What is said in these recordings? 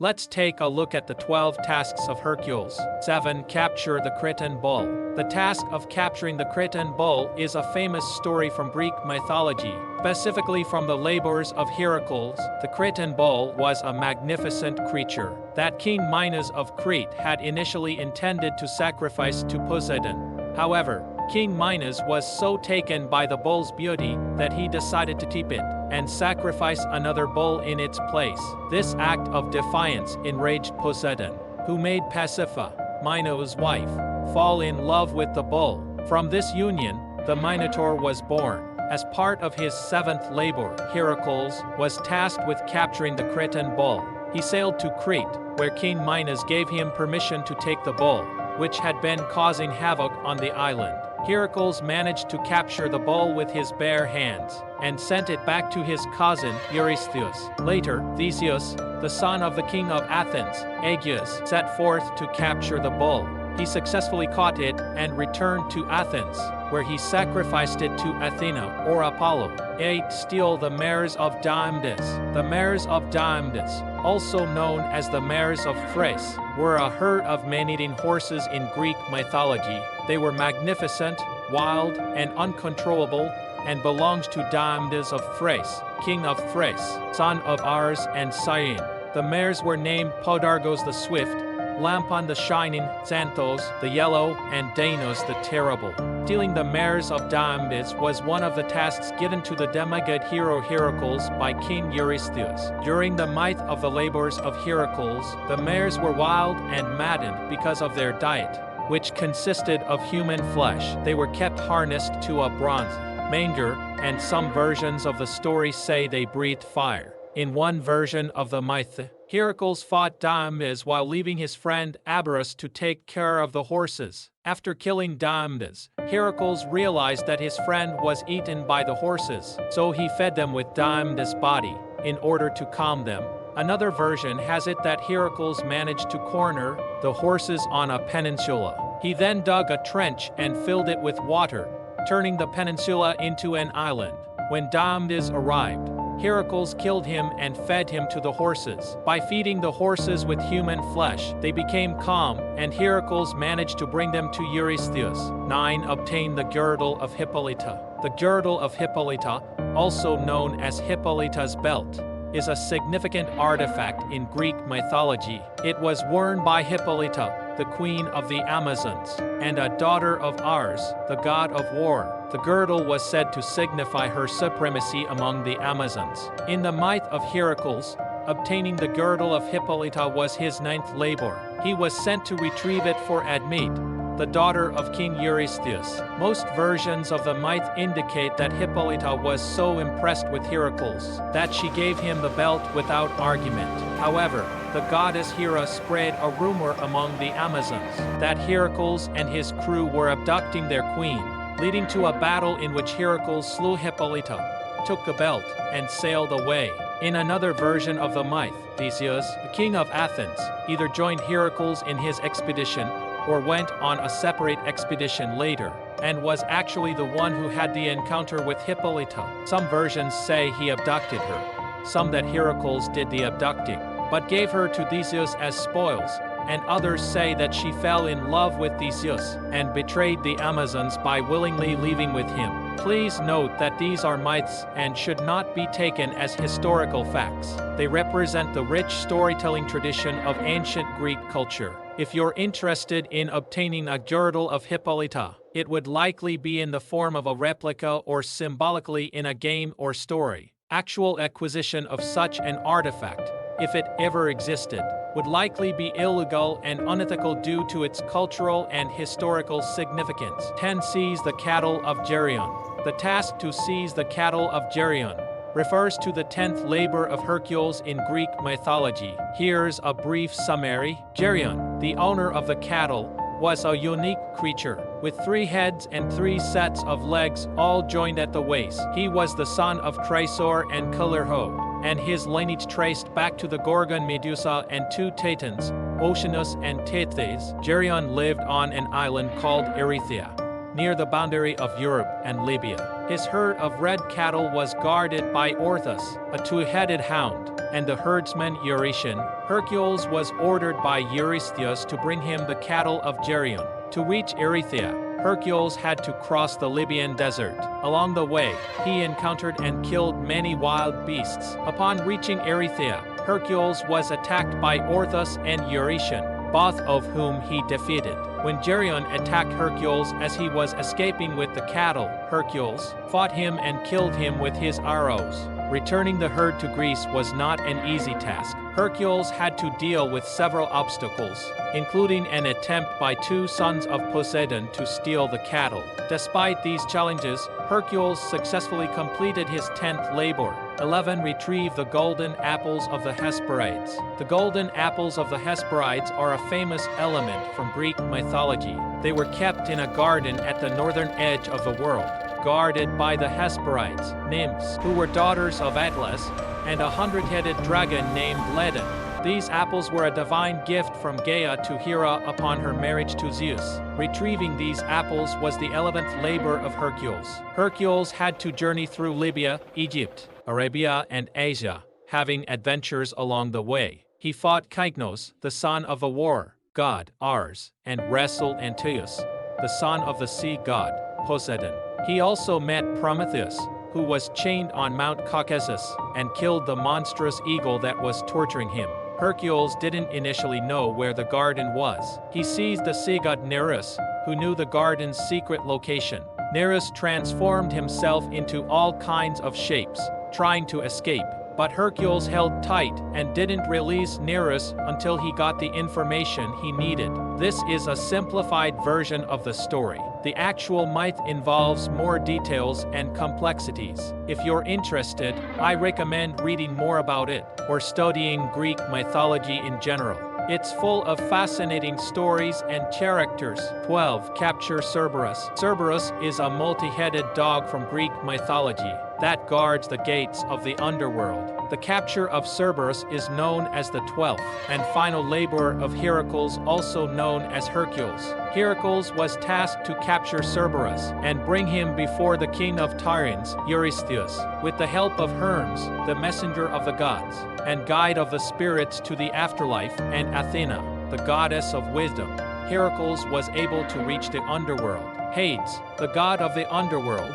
Let's take a look at the 12 tasks of Hercules. 7. Capture the Cretan bull. The task of capturing the Cretan bull is a famous story from Greek mythology, specifically from the labors of Hercules. The Cretan bull was a magnificent creature that King Minos of Crete had initially intended to sacrifice to Poseidon. However, King Minos was so taken by the bull's beauty that he decided to keep it and sacrifice another bull in its place. This act of defiance enraged Poseidon, who made Pasiphae, Minos' wife, fall in love with the bull. From this union, the Minotaur was born. As part of his seventh labor, Hercules was tasked with capturing the Cretan bull. He sailed to Crete, where King Minos gave him permission to take the bull, which had been causing havoc on the island. Hercules managed to capture the bull with his bare hands and sent it back to his cousin Eurystheus. Later, Theseus, the son of the king of Athens, Aegeus, set forth to capture the bull. He successfully caught it and returned to Athens, where he sacrificed it to Athena or Apollo. 8. Steal the mares of Diomedes. The mares of Diomedes, also known as the mares of Thrace, were a herd of man-eating horses in Greek mythology. They were magnificent, wild, and uncontrollable, and belonged to Diomedes of Thrace, king of Thrace, son of Ares and Syene. The mares were named Podargos the swift, Lampon the shining, Xanthos the yellow, and Danos the terrible. Stealing the mares of Diomedes was one of the tasks given to the demigod hero Hercules by King Eurystheus. During the myth of the labors of Hercules, the mares were wild and maddened because of their diet, which consisted of human flesh. They were kept harnessed to a bronze manger, and some versions of the story say they breathed fire. In one version of the myth, Hercules fought Diomedes while leaving his friend Aberus to take care of the horses. After killing Diomedes, Hercules realized that his friend was eaten by the horses, so he fed them with Diomedes' body in order to calm them. Another version has it that Hercules managed to corner the horses on a peninsula. He then dug a trench and filled it with water, turning the peninsula into an island. When Diomedes arrived, Hercules killed him and fed him to the horses. By feeding the horses with human flesh, they became calm, and Hercules managed to bring them to Eurystheus. 9. Obtain the girdle of Hippolyta. The girdle of Hippolyta, also known as Hippolyta's belt, is a significant artifact in Greek mythology. It was worn by Hippolyta, the queen of the Amazons, and a daughter of Ares, the god of war. The girdle was said to signify her supremacy among the Amazons. In the myth of Hercules, obtaining the girdle of Hippolyta was his 9th labor. He was sent to retrieve it for Admete, the daughter of King Eurystheus. Most versions of the myth indicate that Hippolyta was so impressed with Hercules that she gave him the belt without argument. However, the goddess Hera spread a rumor among the Amazons that Hercules and his crew were abducting their queen, leading to a battle in which Hercules slew Hippolyta, took the belt, and sailed away. In another version of the myth, Theseus, the king of Athens, either joined Hercules in his expedition or went on a separate expedition later, and was actually the one who had the encounter with Hippolyta. Some versions say he abducted her, some that Hercules did the abducting, but gave her to Theseus as spoils, and others say that she fell in love with Theseus and betrayed the Amazons by willingly leaving with him. Please note that these are myths and should not be taken as historical facts. They represent the rich storytelling tradition of ancient Greek culture. If you're interested in obtaining a girdle of Hippolyta, it would likely be in the form of a replica or symbolically in a game or story. Actual acquisition of such an artifact, if it ever existed, would likely be illegal and unethical due to its cultural and historical significance. 10. Seize the cattle of Geryon. The task to seize the cattle of Geryon refers to the 10th labor of Hercules in Greek mythology. Here's a brief summary. Geryon, the owner of the cattle, was a unique creature, with 3 heads and 3 sets of legs all joined at the waist. He was the son of Chrysaor and Callirhoe, and his lineage traced back to the Gorgon Medusa and 2 Titans, Oceanus and Tethys. Geryon lived on an island called Erythea, near the boundary of Europe and Libya. His herd of red cattle was guarded by Orthus, a two-headed hound, and the herdsman Eurytion. Hercules was ordered by Eurystheus to bring him the cattle of Geryon. To reach Erythea, Hercules had to cross the Libyan desert. Along the way, he encountered and killed many wild beasts. Upon reaching Erythea, Hercules was attacked by Orthus and Eurytion, both of whom he defeated. When Geryon attacked Hercules as he was escaping with the cattle, Hercules fought him and killed him with his arrows. Returning the herd to Greece was not an easy task. Hercules had to deal with several obstacles, including an attempt by two sons of Poseidon to steal the cattle. Despite these challenges, Hercules successfully completed his 10th labor. 11. Retrieve the golden apples of the Hesperides. The golden apples of the Hesperides are a famous element from Greek mythology. They were kept in a garden at the northern edge of the world, guarded by the Hesperides, nymphs, who were daughters of Atlas, and a 100-headed dragon named Ledon. These apples were a divine gift from Gaia to Hera upon her marriage to Zeus. Retrieving these apples was the 11th labor of Hercules. Hercules had to journey through Libya, Egypt, Arabia, and Asia, having adventures along the way. He fought Kynos, the son of a war god, Ars, and wrestled Antaeus, the son of the sea god, Poseidon. He also met Prometheus, who was chained on Mount Caucasus, and killed the monstrous eagle that was torturing him. Hercules didn't initially know where the garden was. He seized the sea god Nereus, who knew the garden's secret location. Nereus transformed himself into all kinds of shapes, trying to escape, but Hercules held tight and didn't release Nereus until he got the information he needed. This is a simplified version of the story. The actual myth involves more details and complexities. If you're interested, I recommend reading more about it, or studying Greek mythology in general. It's full of fascinating stories and characters. 12. Capture Cerberus. Cerberus is a multi-headed dog from Greek mythology that guards the gates of the underworld. The capture of Cerberus is known as the 12th and final labor of Hercules, also known as Hercules. Hercules was tasked to capture Cerberus and bring him before the king of Tyrians, Eurystheus, with the help of Hermes, the messenger of the gods, and guide of the spirits to the afterlife, and Athena, the goddess of wisdom. Hercules was able to reach the underworld. Hades, the god of the underworld,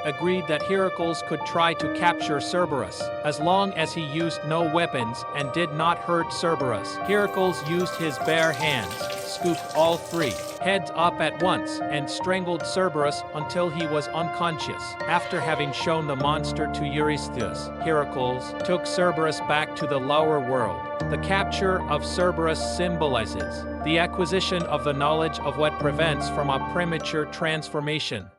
agreed that Hercules could try to capture Cerberus, as long as he used no weapons and did not hurt Cerberus. Hercules used his bare hands, scooped all three heads up at once, and strangled Cerberus until he was unconscious. After having shown the monster to Eurystheus, Hercules took Cerberus back to the lower world. The capture of Cerberus symbolizes the acquisition of the knowledge of what prevents from a premature transformation.